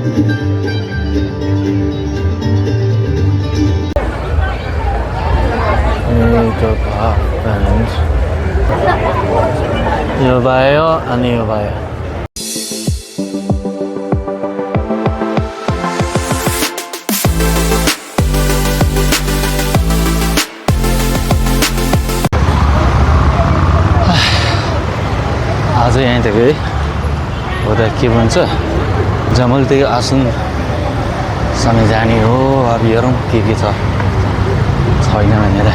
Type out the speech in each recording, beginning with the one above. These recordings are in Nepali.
यो भयो अनि यो भयो आज यहीँ त गए हो त के भन्छ जमलदेखि आसनसम्म जाने हो अब हेरौँ के छ छैन भनेर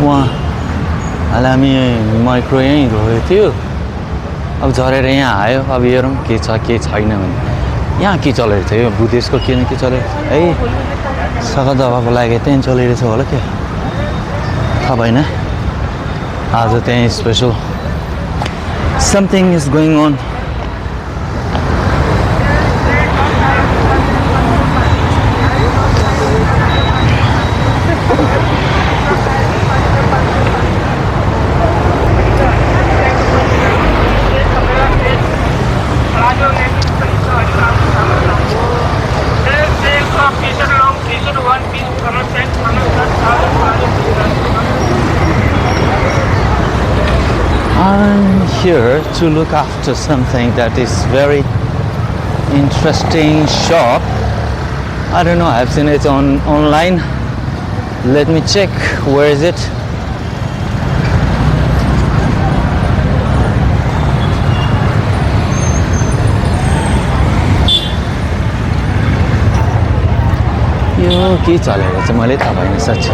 वहाँ हामी माइक्रो यहीँ रोएको थियो अब झरेर यहाँ आयो अब हेरौँ के छ के छैन भने यहाँ के चलेको थियो बुद्धिस्टको के न के चलेको है सघा दबाको लागि त्यहीँ चलिरहेछ होला क्या थाहा भएन आज त्यहीँ special something is going on I'm here to look after something that is very interesting shop. I don't know, I've seen it online. Let me check, where is it? यो के चलेको छ मैले थाहा भएन साँच्चै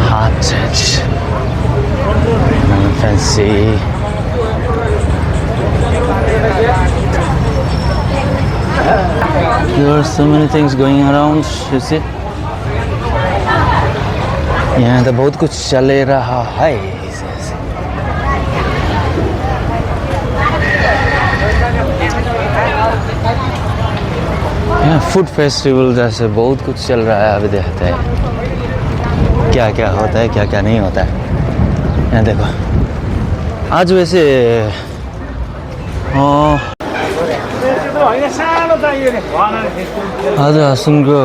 hot touch fancy there are so many things going around you see यहाँ तो बहुत कुछ चल रहा है यहाँ फूड फेस्टिवल जैसे बहुत कुछ चल रहा है अभी देखते हैं क्या क्या होता है क्या क्या नहीं होता है यहाँ देखो आज वैसे आज आसनको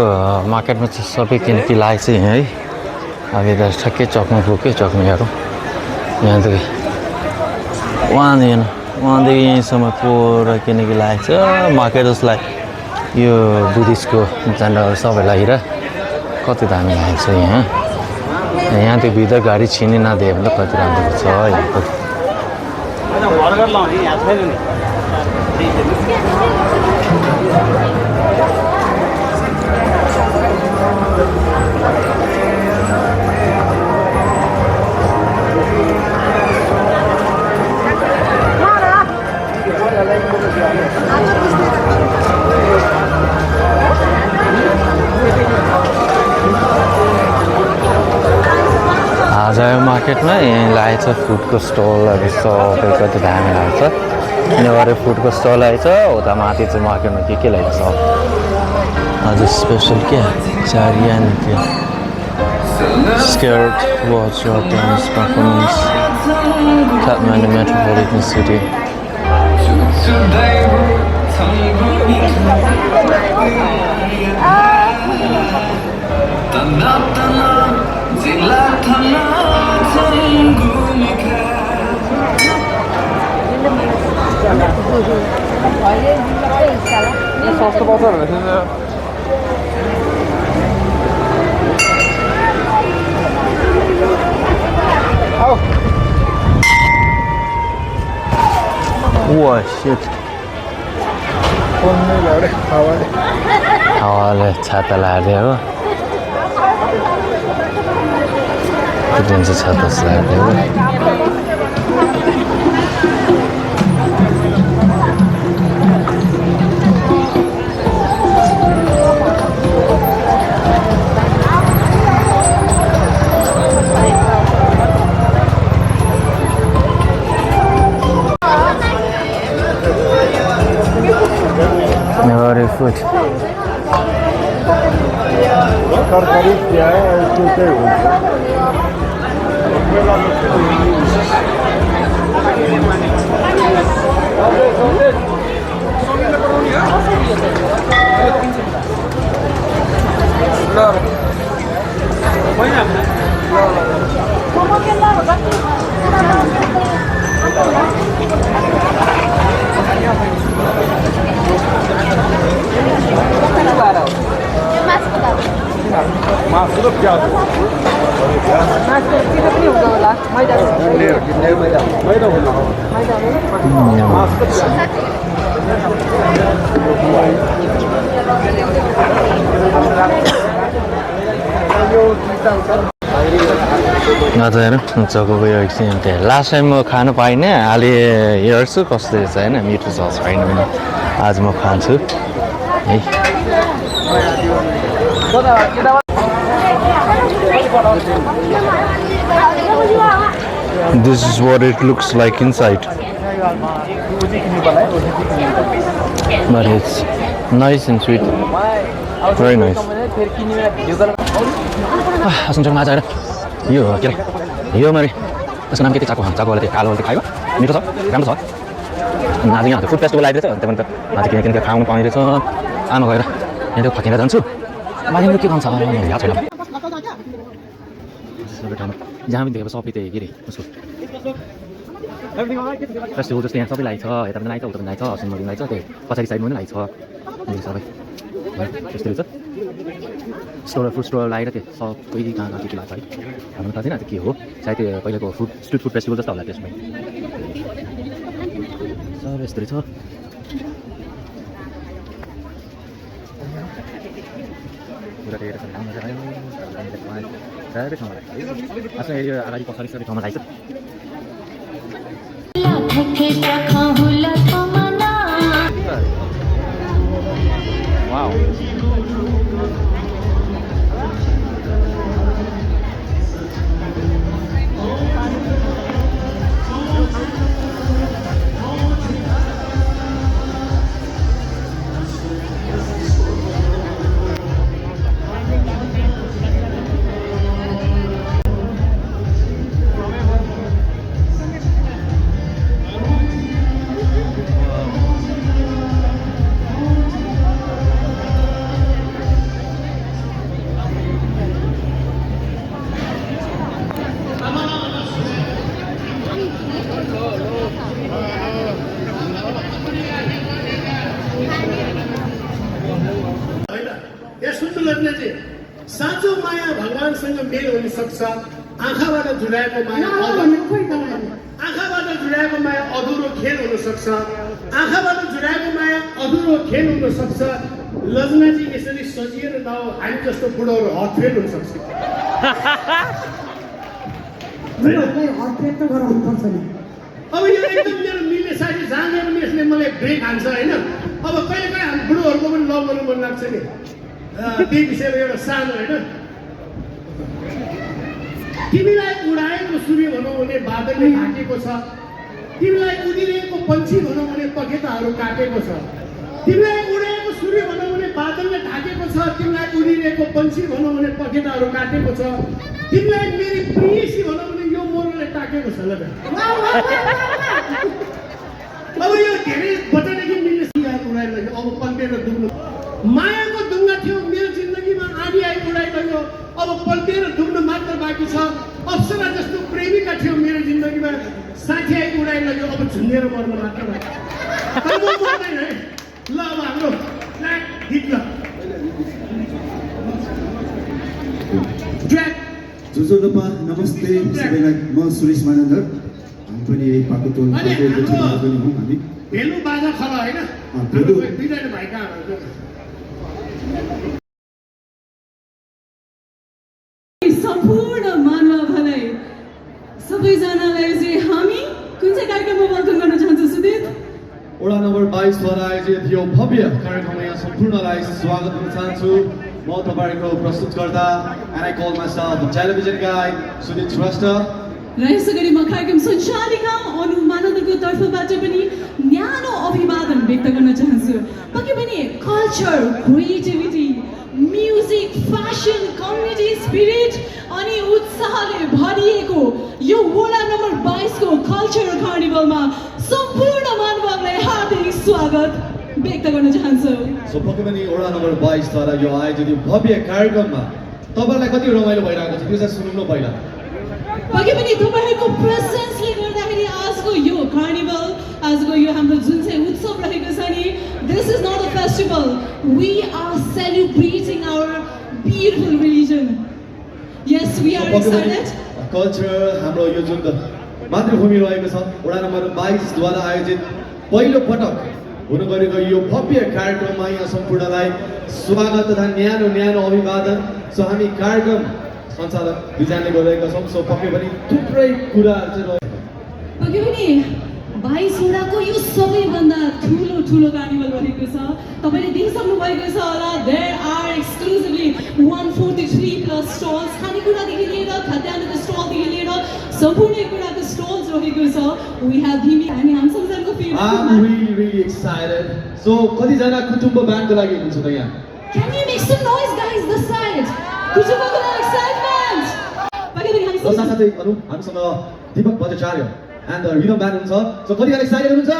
मार्केटमा सबै किनकी लागेको छ यहाँ है अब यता ठ्याक्कै चकमा पुग्यो चकमा हेरौँ यहाँदेखि वहाँदेखि यहीँसम्म पुरा किनकी लागेको छ मार्केट जसलाई यो बुद्धिस्टको झन्डाहरू सबैलाई हेर कति दामी लागेको छ यहाँ त्यो भित्र गाडी छिर्ने नदिए भने त कति राम्रो छ यहाँको आज आयो मार्केटमा यहीँ लागेको छ फुडको स्टलहरू सबै कति दामी लाग्छ यहाँबाट फुडको स्टल आएछ उता माथि चाहिँ मार्केटमा के लागेको छ आज स्पेसल क्या चारियान थियो skirt watch tennis performance Kathmandu metropolitan city सस्तो पाउँछ भनेर Wow, shit. हावाले छाता लगाइदियो हो त्यो चाहिँ छाता लगाइदियो तरकारी क्या है उसको मासु र प्याज मैदा हुनु मासु आज हेर चकोको यो एकछिन त्यहाँ लास्ट टाइम म खानु पाइनँ अहिले हेर्छु कस्तो रहेछ होइन मिठो छ छैन भने आज म खान्छु है This is what it looks like inside. But it's nice and sweet. Very nice. असन्चोकमा आज हेर यो के अरे यो मैले यसको नाम के चाको चाकोवाला त्यो कालो त्यो खायो मिठो छ राम्रो छ आज यहाँ फुड फेस्टिभल आइरहेछ त्यही पनि त आज किन खाउनु पाउने रहेछ आमा गएर यहाँ फर्किँदा जान्छु मालिकले के भन्छ याद छैन जहाँ पनि देखेको सबै त्यही के अरे उसको फेस्टिभल जस्तो यहाँ सबै लागेको छ यता पनि लागेको उता पनि लागेको छ सिलगढी लागेको छ त्यो पछाडि साइडमा पनि लागेको छ सबै त्यस्तो रहेछ स्टोर फुड स्टोर लगाएर त्यो सबै कहाँ कहाँ के लाग्छ है हाम्रो थाहा छैन त्यो के हो सायद त्यो पहिलाको स्ट्रिट फुड फेस्टिभल जस्तो होला त्यसमा सबै यस्तो रहेछ यो अगाडि पछाडि सबै ठाउँमा लागेको Wow. साँचो माया भगवानसँग मेल हुन सक्छ आँखाबाट जुडाएको माया आँखाबाट जुडाएको माया अधुरो खेल हुन सक्छ आँखाबाट जुडाएको माया अधुरो खेल हुन सक्छ लजनाजी यसरी सजिएर नहो हामी जस्तो बुढोहरू हटफेल हुन सक्छ अब यो एकदम मेरो मिल्ने साथी जाने पनि यसले मलाई ब्रेक हान्छ होइन अब कहिले कहिले हामी बुढोहरूको पनि लभ गर्नु मन लाग्छ नि त्यही विषयमा एउटा सानो होइन तिमीलाई उडाएको सूर्य भनौँ भने बादलले ढाकेको छ तिमीलाई उडिरहेको पन्छी भनौँ भने पखेटाहरू काटेको छ तिमीलाई उडाएको सूर्य भनौँ भने बादलले ढाकेको छ तिमीलाई उडिरहेको पन्छी भनौँ भने पखेटाहरू काटेको छ तिमीलाई मेरी प्रियसी भनौँ भने यो मोरले टाकेको छ ल अब यो धेरै बचादेखि मिल्ने सिकाएको उडाइलग्यो अब पल्टेर डुब्नु मायाको डुङ्गा थियो मेरो जिन्दगीमा आधी आई उडाइलग्यो अब पल्टेर डुब्नु मात्र बाँकी छ अप्सरा जस्तो प्रेमिका थियो मेरो जिन्दगीमा साथी आई उडाइलग्यो अब झुन्डेर मर्नु मात्र बाँकी तर म मर्दैन है ल अब हाम्रो गीत ल जुजोडपा नमस्ते सबैलाई म सुरेश मानन्दर हामी पनि यही पाकोटोल पनि हौँ हामी भेलु बाजा खला होइन दुईजना भाइका सम्पूर्ण मानव भलाई सबैजनालाई चाहिँ हामी कुन चाहिँ कार्यक्रममा वेलकम गर्न चाहन्छौँ सुदित वडा नम्बर 22 द्वारा आयोजित यो भव्य कार्यक्रममा यहाँ सम्पूर्णलाई स्वागत गर्न चाहन्छु म तपाईहरुको प्रस्तुतकर्ता and I call myself a television guy सुदित श्रेष्ठ र यसै गरी म कार्यक्रम सञ्चालिका अनु मानन्दको तर्फबाट पनि न्यानो अभिवादन व्यक्त गर्न चाहन्छु पक्कै पनि culture creativity music fashion community spirit अनि उत्साहले भरिएको यो वडा नम्बर 22 को कल्चरल कार्निभलमा सम्पूर्ण महानुभावलाई हार्दिक स्वागत व्यक्त गर्न चाहन्छु। सो पक्कै पनि वडा नम्बर 22 द्वारा यो आयोजित यो भव्य कार्यक्रममा तपाईहरुलाई कति रमाइलो भइरहेको छ त्यो चाहिँ सुनौँ न पहिला। पक्कै पनि तपाईहरुको प्रेजेन्सले गर्दाखेरि आजको यो कार्निभल आजको यो हाम्रो जुन चाहिँ उत्सव रहेको छ नि this is not a festival we are celebrating our beautiful religion. Yes we are excited. Culture हाम्रो यो जुन मातृभूमि रहेको छ वडा नम्बर 22 द्वारा आयोजित पहिलो पटक हुन गएको यो भव्य कार्यक्रममा यहाँ सम्पूर्णलाई स्वागत तथा न्यानो न्यानो अभिवादन। सो हामी कार्यक्रम सञ्चालक दुईजनाले गरिरहेका छौँ। सो पक्कै पनि थुप्रै कुराहरू चाहिँ रहेको पक्कै पनि 22 वडाको यो सबैभन्दा ठुलो कार्निभल रहेको छ। तपाईले देखिसक्नु भएको छ होला there are exclusively 143 plus stalls खानेकुरादेखि लिएर खाद्यान्नको स्टलदेखि लिएर सम्पूर्ण कुराको स्टल्स रहेको छ। वी हेभ भिमी हामी हामीसँगको I'm really excited. So कतिजना कुटुम्ब ब्यान्डको लागि हुनुहुन्छ त यहाँ? Can you make some noise guys this side? कुटुम्बको लागि एक्साइटमेन्ट। पक्कै पनि हामी साथसाथै अरू हामीसँग Deepak Bhattacharya and Rhythm band हुन्छ। सो कतिजना एक्साइटेड हुनुहुन्छ?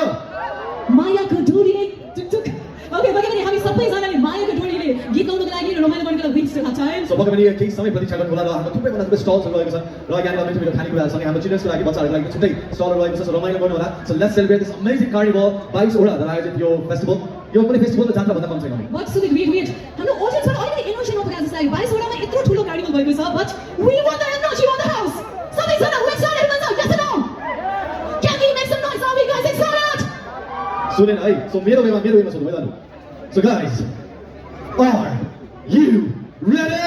मायाको डोरीले टुकटुक। ओके पक्कै पनि हामी सबैजनाले मायाको डोरीले गीत गाउनको लागि र रमाइलो गर्नको लागि वेट गरेका छौँ। सो पक्कै पनि केही समय प्रतीक्षा गर्नु होला र हाम्रो थुप्रै भन्दा थुप्रै स्टल्सहरू रहेको छ र यहाँनिर मिठो मिठो खानेकुराहरूसँगै हाम्रो चिल्ड्रेन्सको लागि बच्चाहरूको लागि छुट्टै स्टलहरू रहेको छ। सो रमाइलो गर्नु होला। So let's celebrate this amazing carnival 22 वडाद्वारा आयोजित यो फेस्टिभल। यो पनि फेस्टिभल र जात्रा भन्दा कम छैन। बट सुन वेट हाम्रो ऑडियन्समा अलिकति इमोसन नभएको जस्तो लाग्यो। 22 वडामा यत्रो ठुलो कार्निभल भएको छ but we want the energy on the house. सबैजना वेट एक्साइटेड हुनुहुन्छ yes or no? Can we make some noise? Are we guys excited? सुनेन है। सो मेरो वेमा सोध्नु है त। So guys are you ready?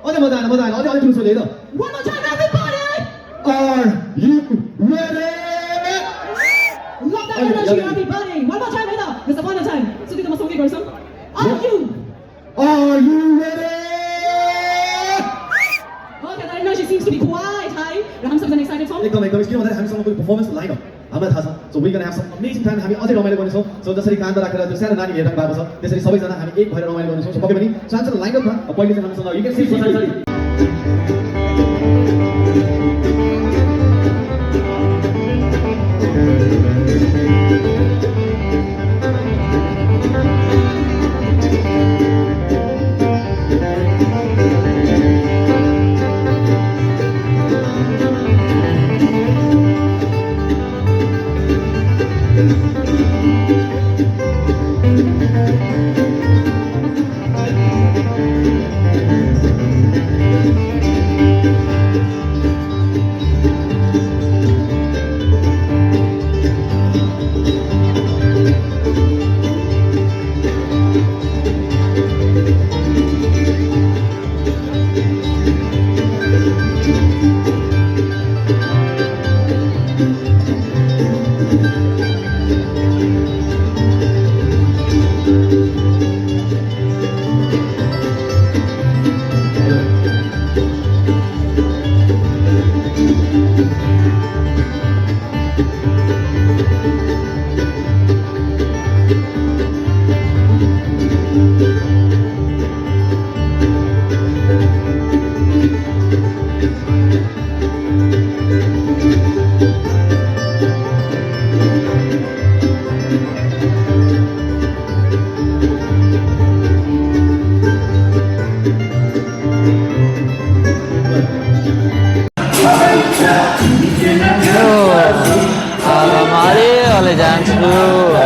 अझै मजा आएन अझै ठुलो सोध्नु है त। One more time everybody. Are you ready? Love that energy everybody. One more time हैन। Just one more time. So did the song गर्छौं। Are you ready? Okay, that energy seems to be quite high. र हामी सबैजना एक्साइटेड छौँ। एकदम किन भन्दाखेरि हामीसँग कोही पर्फर्मेन्स लाइन अप हामीलाई थाहा छ। So we gonna have some amazing time. हामी अझै रमाइलो गर्नेछौँ। सो जसरी कान्द राखेर त्यो सानो नानी हेर्नु भएको छ त्यसरी सबैजना हामी एक भएर रमाइलो गर्नेछौँ। सो पक्कै पनि सानो लाइन अपमा पहिले चाहिँ हामीसँग यु क्यान सी सरी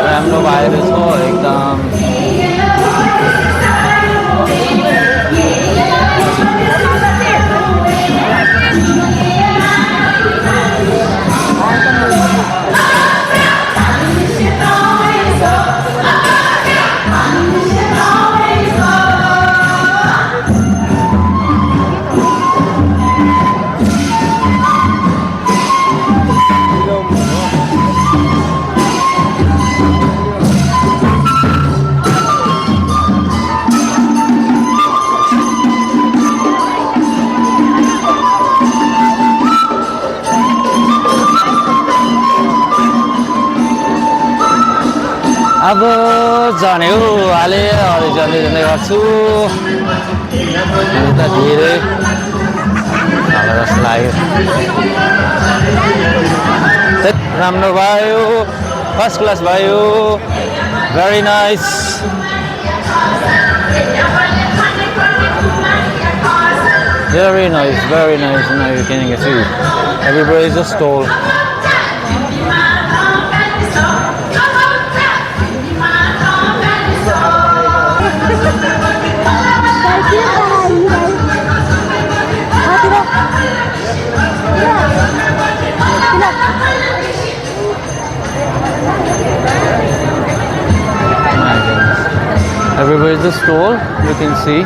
राम्रो भएर छ एकदम। अब जाने हो अहिले जाँदै गर्छु। अनि त धेरै साह्रो जस्तो लाग्यो राम्रो भयो फर्स्ट क्लास भयो very nice very nice now you can see everybody is a stall everybody is a stall you can see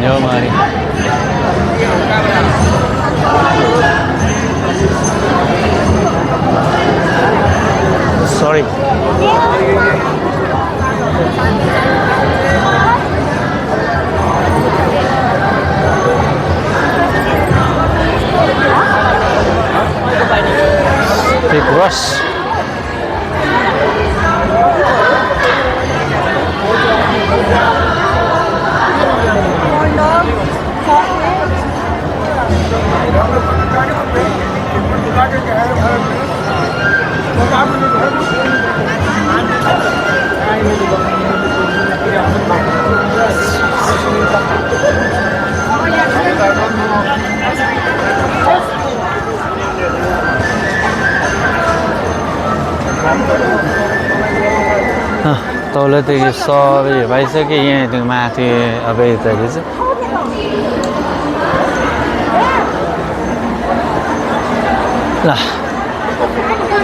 Yo, Mari. Sorry. Big rush. तौले त यो सबै भइसक्यो यहाँ त्यो माथि अब यताको चाहिँ ल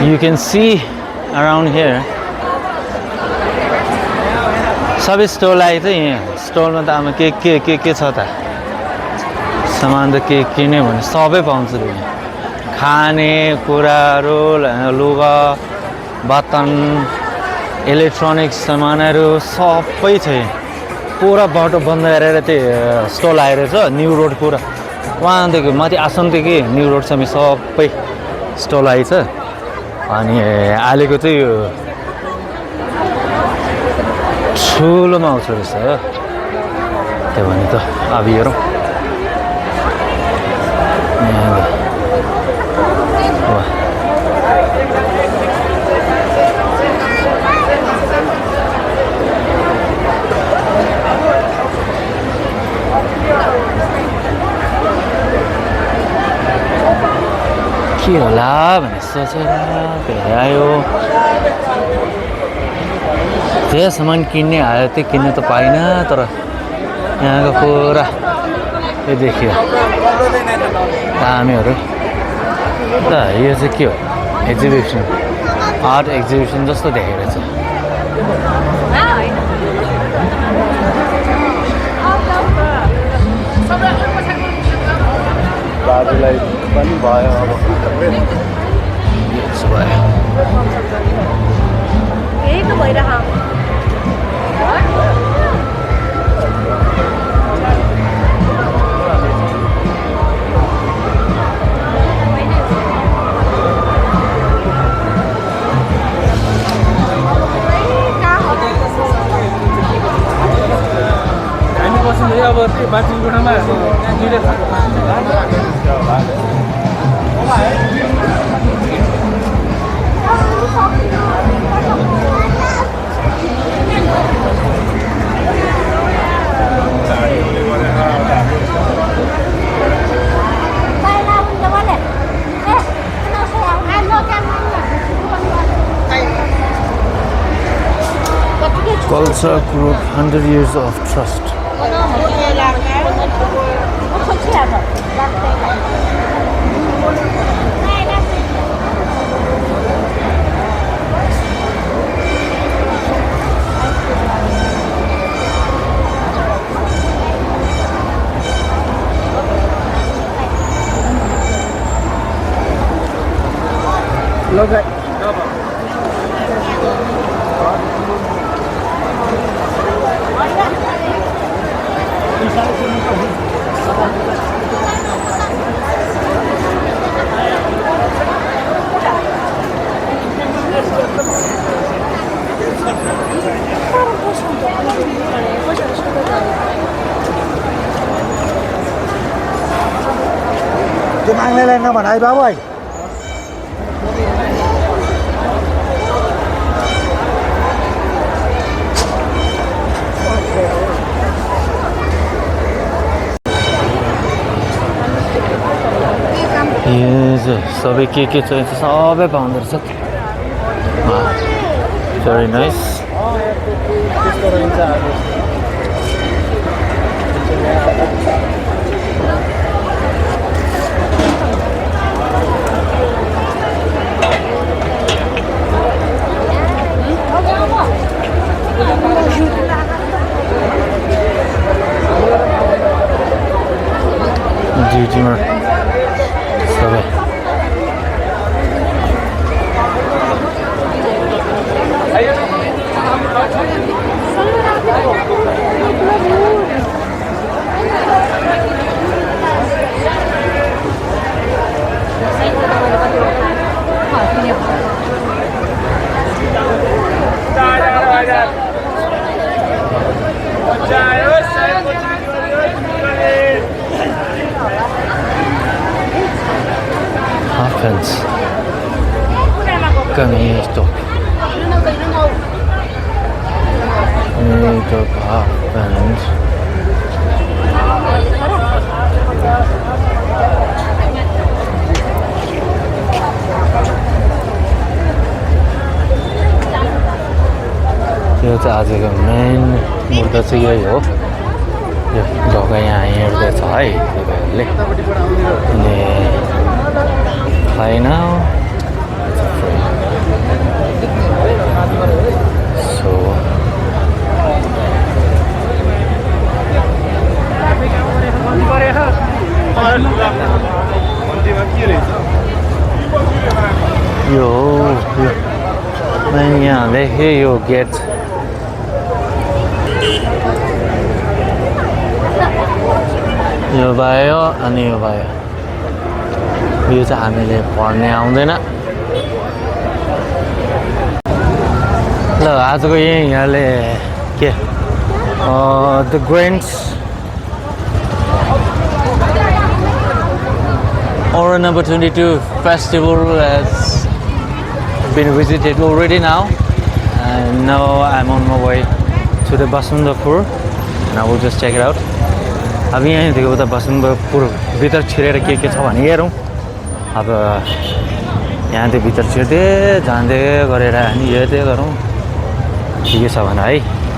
you can see around here सबै स्टल आयो त यहाँ स्टलमा त अब के छ त सामान त के किन्यो भने सबै पाउँछ यहाँ खाने कुराहरू लुगा बर्तन इलेक्ट्रोनिक्स सामानहरू सबै छ पुरा बाटो बन्द गरेर त्यो स्टल आइरहेछ न्यू रोड पुरा वहाँदेखि माथि आसनदेखि न्यू रोडसम्म सबै स्टल आइछ अनि अहिलेको चाहिँ यो ठुलोमा आउँछ रहेछ त्यो भने त अब हेरौँ के होला भनेर सोचेर आयो जे सामान किन्ने आयो त्यो किन्नु त पाइनँ तर यहाँको पुरा यो देखियो दामीहरू त यो चाहिँ के हो एक्जिबिसन आर्ट एक्जिबिसन जस्तो देखेको छ दाजुलाई पनि भयो अब यसो भयो यही त भइरह अब त्यो बाटोमा Culture Group 100 Years of Trust. Chứ mang lên nó mà đây báo ơi. सबै के चाहिन्छ सबै पाउँदो रहेछ भेरी नाइस जिमर सबै Happens. Ganito. Makeup happens. यो चाहिँ आजको मेन मुद्दा चाहिँ यही हो यो ढोका यहाँ हिँड्दैछ है तपाईँहरूले अनि right now it's free so यो मैले यहाँ देखेँ यो गेट यो भयो अनि यो भयो यो चाहिँ हामीले पढ्ने आउँदैन ल आजको यहाँले के the grains Aura number 22 festival has been visited already now and now I'm on my way to the Basundapur and I will just check it out अब यहीँदेखि उता बसन्तपुर भित्र छिरेर के छ भने हेरौँ अब यहाँदेखि भित्र छिर्दै जाँदै गरेर हामी हेर्दै गरौँ के छ भने है